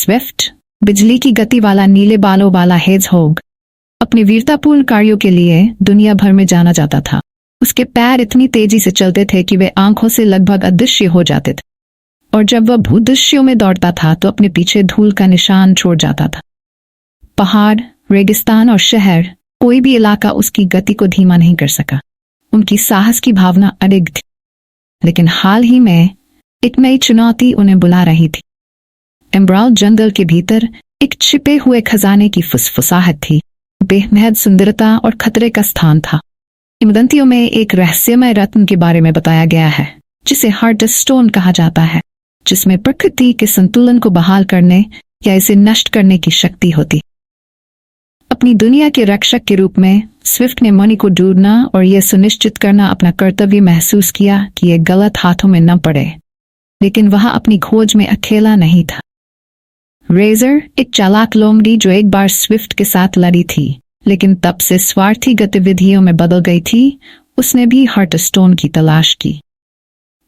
Swift, बिजली की गति वाला नीले बालों वाला हेजहोग, अपने वीरतापूर्ण कार्यों के लिए दुनिया भर में जाना जाता था। उसके पैर इतनी तेजी से चलते थे कि वे आंखों से लगभग अदृश्य हो जाते थे, और जब वह भूदृश्यों में दौड़ता था तो अपने पीछे धूल का निशान छोड़ जाता था। पहाड़, रेगिस्तान और शहर, कोई भी इलाका उसकी गति को धीमा नहीं कर सका। उनकी साहस की भावना अडिग थी। लेकिन हाल ही में एक नई चुनौती उन्हें बुला रही थी। एमराल्ड जंगल के भीतर एक छिपे हुए खजाने की फुसफुसाहट थी। बेहद सुंदरता और खतरे का स्थान था। किंवदंतियों में एक रहस्यमय रत्न के बारे में बताया गया है जिसे हार्टस्टोन कहा जाता है, जिसमें प्रकृति के संतुलन को बहाल करने या इसे नष्ट करने की शक्ति होती। अपनी दुनिया के रक्षक के रूप में स्विफ्ट ने मणि को ढूंढना और यह सुनिश्चित करना अपना कर्तव्य महसूस किया कि यह गलत हाथों में न पड़े। लेकिन वह अपनी खोज में अकेला नहीं था। रेजर, एक चालाक लोमड़ी जो एक बार स्विफ्ट के साथ लड़ी थी लेकिन तब से स्वार्थी गतिविधियों में बदल गई थी, उसने भी हार्टस्टोन की तलाश की।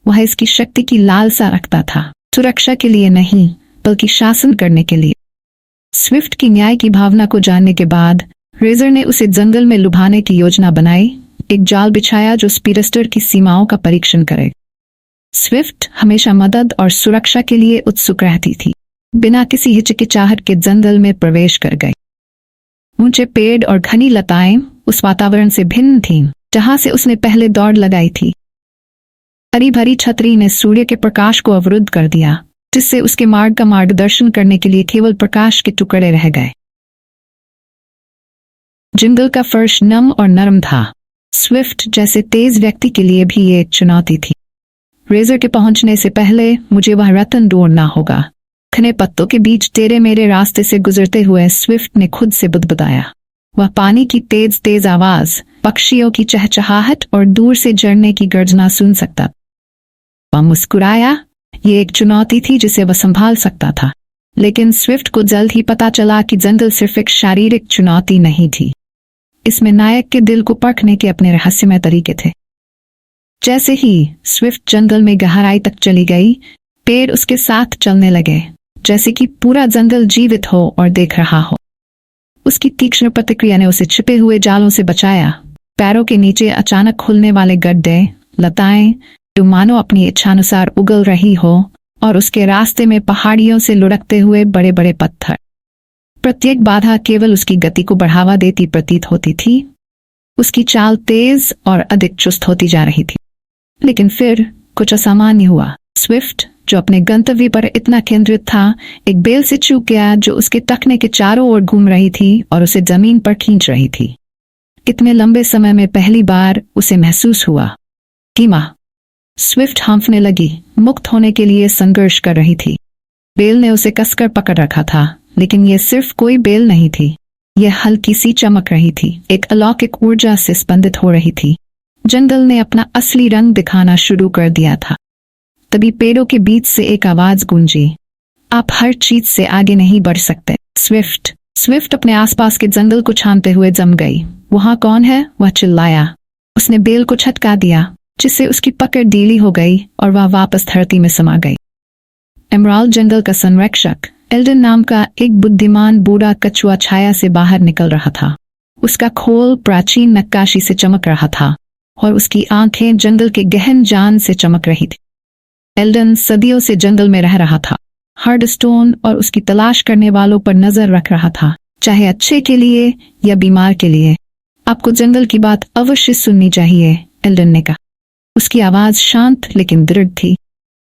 वह इसकी शक्ति की लालसा रखता था, सुरक्षा के लिए नहीं बल्कि शासन करने के लिए। स्विफ्ट की न्याय की भावना को जानने के बाद रेजर ने उसे जंगल में लुभाने की योजना बनाई, एक जाल बिछाया जो स्पीडस्टर की सीमाओं का परीक्षण करे। स्विफ्ट हमेशा मदद और सुरक्षा के लिए उत्सुक रहती थी। बिना किसी हिचकिचाहट के जंगल में प्रवेश कर गई। ऊंचे पेड़ और घनी लताएं उस वातावरण से भिन्न थीं जहां से उसने पहले दौड़ लगाई थी। हरी भरी छतरी ने सूर्य के प्रकाश को अवरुद्ध कर दिया, जिससे उसके मार्ग का मार्गदर्शन करने के लिए केवल प्रकाश के टुकड़े रह गए। जंगल का फर्श नम और नरम था। स्विफ्ट जैसे तेज व्यक्ति के लिए भी ये एक चुनौती थी। रेजर के पहुंचने से पहले मुझे वह रत्न ढूंढना होगा। घने पत्तों के बीच तेरे मेरे रास्ते से गुजरते हुए स्विफ्ट ने खुद से बुदबुदाया। वह पानी की तेज तेज आवाज, पक्षियों की चहचहाहट और दूर से झरने की गर्जना सुन सकता। वह मुस्कुराया। ये एक चुनौती थी जिसे वह संभाल सकता था। लेकिन स्विफ्ट को जल्द ही पता चला कि जंगल सिर्फ एक शारीरिक चुनौती नहीं थी। इसमें नायक के दिल को परखने के अपने रहस्यमय तरीके थे। जैसे ही स्विफ्ट जंगल में गहराई तक चली गई, पेड़ उसके साथ चलने लगे, जैसे कि पूरा जंगल जीवित हो और देख रहा हो। उसकी तीक्ष्ण प्रतिक्रिया ने उसे छिपे हुए जालों से बचाया। पैरों के नीचे अचानक खुलने वाले गड्ढे, लताएं जो मानो अपनी इच्छानुसार उगल रही हो, और उसके रास्ते में पहाड़ियों से लुढ़कते हुए बड़े बड़े पत्थर। प्रत्येक बाधा केवल उसकी गति को बढ़ावा देती प्रतीत होती थी। उसकी चाल तेज और अधिक चुस्त होती जा रही थी। लेकिन फिर कुछ असामान्य हुआ। स्विफ्ट, जो अपने गंतव्य पर इतना केंद्रित था, एक बेल से चूक गया जो उसके टखने के चारों ओर घूम रही थी और उसे जमीन पर खींच रही थी। कितने लंबे समय में पहली बार उसे महसूस हुआ। धीमा। स्विफ्ट हाँफने लगी, मुक्त होने के लिए संघर्ष कर रही थी। बेल ने उसे कसकर पकड़ रखा था, लेकिन यह सिर्फ कोई बेल नहीं थी। यह हल्की सी चमक रही थी, एक अलौकिक ऊर्जा से स्पंदित हो रही थी। जंगल ने अपना असली रंग दिखाना शुरू कर दिया था। तभी पेड़ों के बीच से एक आवाज गूंजी, आप हर चीज से आगे नहीं बढ़ सकते। स्विफ्ट अपने आसपास के जंगल को छानते हुए जम गई। वहां कौन है? वह चिल्लाया। उसने बेल को झटका दिया, जिससे उसकी पकड़ ढीली हो गई और वह वापस धरती में समा गई। एमराल्ड जंगल का संरक्षक एल्डन नाम का एक बुद्धिमान बूढ़ा कछुआ छाया से बाहर निकल रहा था। उसका खोल प्राचीन नक्काशी से चमक रहा था और उसकी आंखें जंगल के गहन जान से चमक रही थी। एल्डन सदियों से जंगल में रह रहा था, हार्टस्टोन और उसकी तलाश करने वालों पर नजर रख रहा था, चाहे अच्छे के लिए या बीमार के लिए। आपको जंगल की बात अवश्य सुननी चाहिए, एल्डन ने कहा। उसकी आवाज शांत लेकिन दृढ़ थी।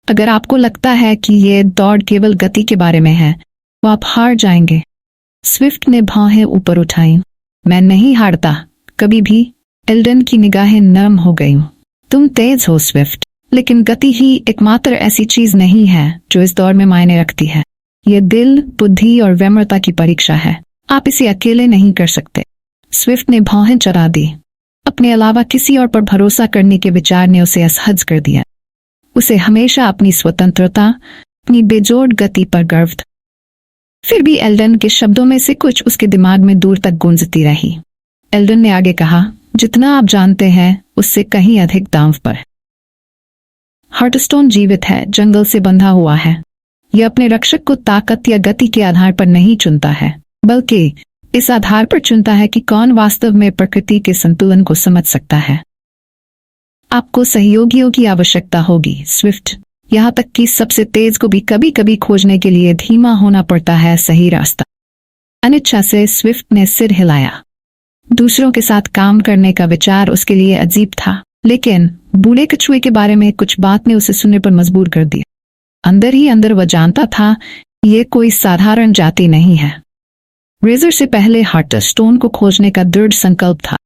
अगर आपको लगता है कि ये दौड़ केवल गति के बारे में है, तो आप हार जाएंगे। स्विफ्ट ने भौहें ऊपर उठाई। मैं नहीं हारता, कभी भी। एल्डन की निगाहें नरम हो गईं। तुम तेज हो स्विफ्ट, लेकिन गति ही एकमात्र ऐसी चीज नहीं है जो इस दौर में मायने रखती है। यह दिल, बुद्धि और विनम्रता की परीक्षा है। आप इसे अकेले नहीं कर सकते। स्विफ्ट ने भौहें चढ़ा दी। अपने अलावा किसी और पर भरोसा करने के विचार ने उसे असहज कर दिया। उसे हमेशा अपनी स्वतंत्रता, अपनी बेजोड़ गति पर गर्व था। फिर भी एल्डन के शब्दों में से कुछ उसके दिमाग में दूर तक गूंजती रही। एल्डन ने आगे कहा, जितना आप जानते हैं उससे कहीं अधिक दांव पर। हार्टस्टोन जीवित है, जंगल से बंधा हुआ है। यह अपने रक्षक को ताकत या गति के आधार पर नहीं चुनता है, बल्कि इस आधार पर चुनता है कि कौन वास्तव में प्रकृति के संतुलन को समझ सकता है। आपको सहयोगियों की आवश्यकता होगी, स्विफ्ट। यहाँ तक कि सबसे तेज को भी कभी कभी खोजने के लिए धीमा होना पड़ता है सही रास्ता। अनिच्छा से स्विफ्ट ने सिर हिलाया। दूसरों के साथ काम करने का विचार उसके लिए अजीब था, लेकिन बूढ़े कछुए के बारे में कुछ बात ने उसे सुनने पर मजबूर कर दिया। अंदर ही अंदर वह जानता था ये कोई साधारण जाति नहीं है। रेजर से पहले हार्टस्टोन को खोजने का दृढ़ संकल्प था,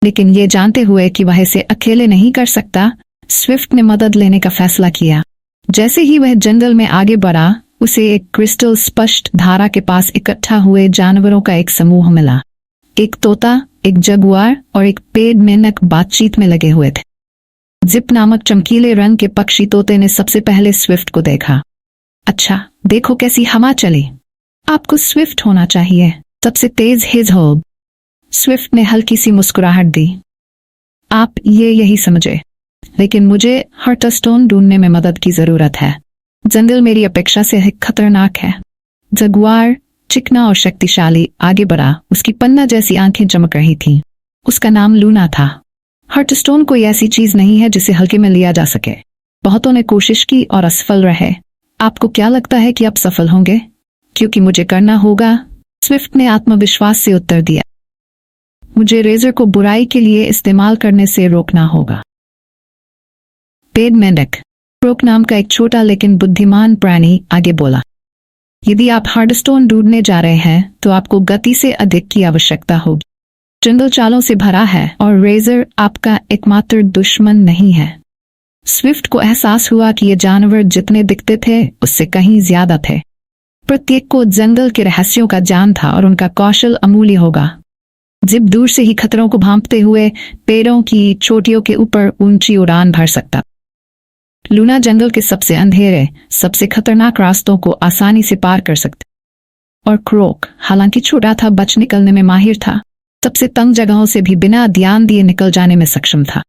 लेकिन ये जानते हुए कि वह इसे अकेले नहीं कर सकता, स्विफ्ट ने मदद लेने का फैसला किया। जैसे ही वह जंगल में आगे बढ़ा, उसे एक क्रिस्टल स्पष्ट धारा के पास इकट्ठा हुए जानवरों का एक समूह मिला। एक तोता, एक जगुआर और एक पेड़ मेंढक बातचीत में लगे हुए थे। जिप नामक चमकीले रंग के पक्षी तोते ने सबसे पहले स्विफ्ट को देखा। अच्छा, देखो कैसी हवा चली। आपको स्विफ्ट होना चाहिए, सबसे तेज हेजहोग। स्विफ्ट ने हल्की सी मुस्कुराहट दी। आप यही समझे, लेकिन मुझे हार्टस्टोन ढूंढने में मदद की जरूरत है। जंगल मेरी अपेक्षा से खतरनाक है। जगुआर, चिकना और शक्तिशाली, आगे बढ़ा। उसकी पन्ना जैसी आंखें चमक रही थीं। उसका नाम लूना था। हार्टस्टोन कोई ऐसी चीज नहीं है जिसे हल्के में लिया जा सके। बहुतों ने कोशिश की और असफल रहे। आपको क्या लगता है कि आप सफल होंगे? क्योंकि मुझे करना होगा, स्विफ्ट ने आत्मविश्वास से उत्तर दिया। मुझे रेजर को बुराई के लिए इस्तेमाल करने से रोकना होगा। पेड़ मेंढक, क्रोक नाम का एक छोटा लेकिन बुद्धिमान प्राणी, आगे बोला। यदि आप हार्टस्टोन ढूंढने जा रहे हैं तो आपको गति से अधिक की आवश्यकता होगी। जंगल चालों से भरा है और रेजर आपका एकमात्र दुश्मन नहीं है। स्विफ्ट को एहसास हुआ कि ये जानवर जितने दिखते थे उससे कहीं ज्यादा थे। प्रत्येक को जंगल के रहस्यों का ज्ञान था और उनका कौशल अमूल्य होगा। जिप दूर से ही खतरों को भांपते हुए पेड़ों की चोटियों के ऊपर ऊंची उड़ान भर सकता। लूना जंगल के सबसे अंधेरे, सबसे खतरनाक रास्तों को आसानी से पार कर सकता। और क्रोक, हालांकि छोटा था, बच निकलने में माहिर था। सबसे तंग जगहों से भी बिना ध्यान दिए निकल जाने में सक्षम था।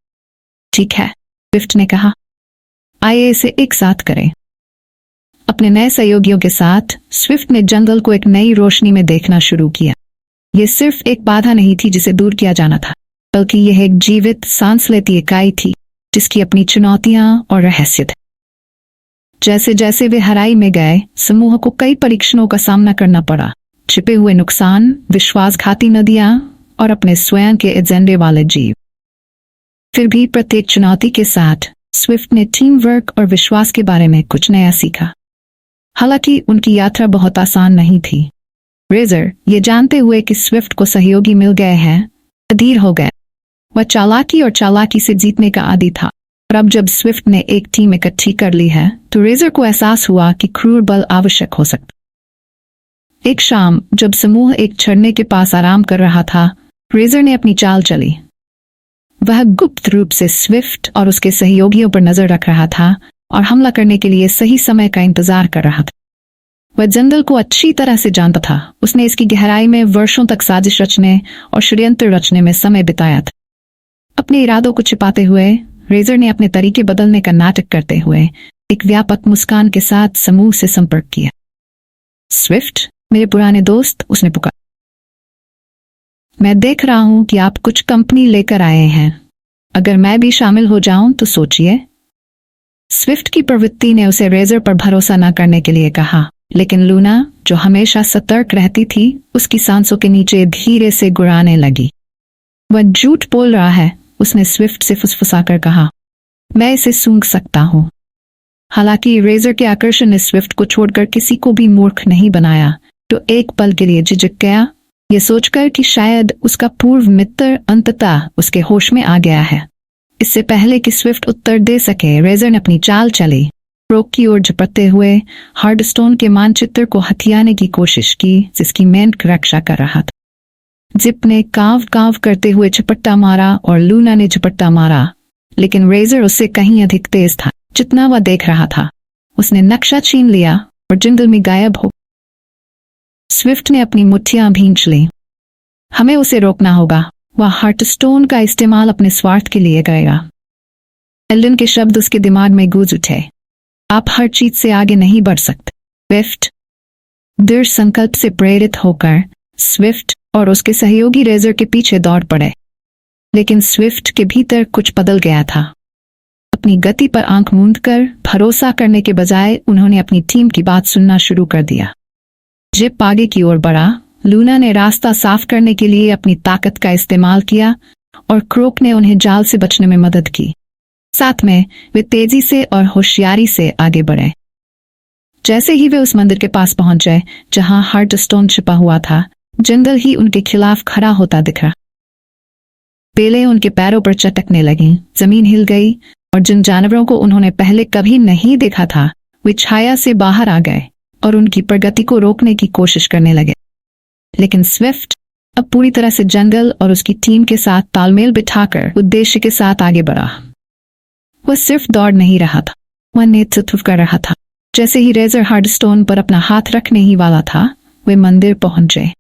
ठीक है, स्विफ्ट ने कहा, आइए इसे एक साथ करें। अपने नए सहयोगियों के साथ स्विफ्ट ने जंगल को एक नई रोशनी में देखना शुरू किया। यह सिर्फ एक बाधा नहीं थी जिसे दूर किया जाना था, बल्कि यह एक जीवित, सांस लेती इकाई थी जिसकी अपनी चुनौतियां और रहस्य थे। जैसे जैसे वे हराई में गए, समूह को कई परीक्षणों का सामना करना पड़ा। छिपे हुए नुकसान, विश्वासघाती नदियां और अपने स्वयं के एजेंडे वाले जीव। फिर भी प्रत्येक चुनौती के साथ स्विफ्ट ने टीम वर्क और विश्वास के बारे में कुछ नया सीखा। हालांकि उनकी यात्रा बहुत आसान नहीं थी। रेजर, ये जानते हुए कि स्विफ्ट को सहयोगी मिल गए हैं, अधीर हो गए। वह चालाकी और चालाकी से जीतने का आदी था, और अब जब स्विफ्ट ने एक टीम इकट्ठी कर ली है तो रेजर को एहसास हुआ कि क्रूर बल आवश्यक हो सकता। एक शाम जब समूह एक झरने के पास आराम कर रहा था, रेजर ने अपनी चाल चली। वह गुप्त रूप से स्विफ्ट और उसके सहयोगियों पर नजर रख रहा था और हमला करने के लिए सही समय का इंतजार कर रहा था। वह जंगल को अच्छी तरह से जानता था। उसने इसकी गहराई में वर्षों तक साजिश रचने और षड्यंत्र रचने में समय बिताया था। अपने इरादों को छिपाते हुए रेजर ने अपने तरीके बदलने का नाटक करते हुए एक व्यापक मुस्कान के साथ समूह से संपर्क किया। स्विफ्ट, मेरे पुराने दोस्त, उसने पुकारा, मैं देख रहा हूं कि आप कुछ कंपनी लेकर आए हैं। अगर मैं भी शामिल हो जाऊं तो सोचिए। स्विफ्ट की प्रवृत्ति ने उसे रेजर पर भरोसा न करने के लिए कहा, लेकिन लूना, जो हमेशा सतर्क रहती थी, उसकी सांसों के नीचे धीरे से गुड़ाने लगी। वह झूठ बोल रहा है, उसने स्विफ्ट से फुसफुसाकर कहा। मैं इसे सूंघ सकता हूं। हालांकि रेजर के आकर्षण ने स्विफ्ट को छोड़कर किसी को भी मूर्ख नहीं बनाया, तो एक पल के लिए झिझक गया, यह सोचकर कि शायद उसका पूर्व मित्र अंततः उसके होश में आ गया है। इससे पहले कि स्विफ्ट उत्तर दे सके, रेजर ने अपनी चाल चली। क्रोक की ओर झपटते हुए हार्टस्टोन के मानचित्र को हथियाने की कोशिश की, जिसकी मेंढक रक्षा कर रहा था। जिप ने काव काव करते हुए झपट्टा मारा और लूना ने झपट्टा मारा, लेकिन रेजर उससे कहीं अधिक तेज था जितना वह देख रहा था। उसने नक्शा छीन लिया और जंगल में गायब हो। स्विफ्ट ने अपनी मुट्ठियां भींच ली। हमें उसे रोकना होगा। वह हार्टस्टोन का इस्तेमाल अपने स्वार्थ के लिए करेगा। एल्डन के शब्द उसके दिमाग में गूंज उठे। आप हर चीज से आगे नहीं बढ़ सकते। स्विफ्ट दृढ़ संकल्प से प्रेरित होकर स्विफ्ट और उसके सहयोगी रेजर के पीछे दौड़ पड़े। लेकिन स्विफ्ट के भीतर कुछ बदल गया था। अपनी गति पर आंख मूंदकर भरोसा करने के बजाय उन्होंने अपनी टीम की बात सुनना शुरू कर दिया। जिप आगे की ओर बढ़ा। लूना ने रास्ता साफ करने के लिए अपनी ताकत का इस्तेमाल किया और क्रोक ने उन्हें जाल से बचने में मदद की। साथ में वे तेजी से और होशियारी से आगे बढ़े। जैसे ही वे उस मंदिर के पास पहुंचे जहां हार्टस्टोन छिपा हुआ था, जंगल ही उनके खिलाफ खड़ा होता दिखा। बेलें उनके पैरों पर चटकने लगीं, जमीन हिल गई और जिन जानवरों को उन्होंने पहले कभी नहीं देखा था वे छाया से बाहर आ गए और उनकी प्रगति को रोकने की कोशिश करने लगे। लेकिन स्विफ्ट अब पूरी तरह से जंगल और उसकी टीम के साथ तालमेल बिठाकर उद्देश्य के साथ आगे बढ़ा। वह सिर्फ दौड़ नहीं रहा था, वह नेतृत्व कर रहा था। जैसे ही रेजर हार्डस्टोन पर अपना हाथ रखने ही वाला था, वे मंदिर पहुंचे।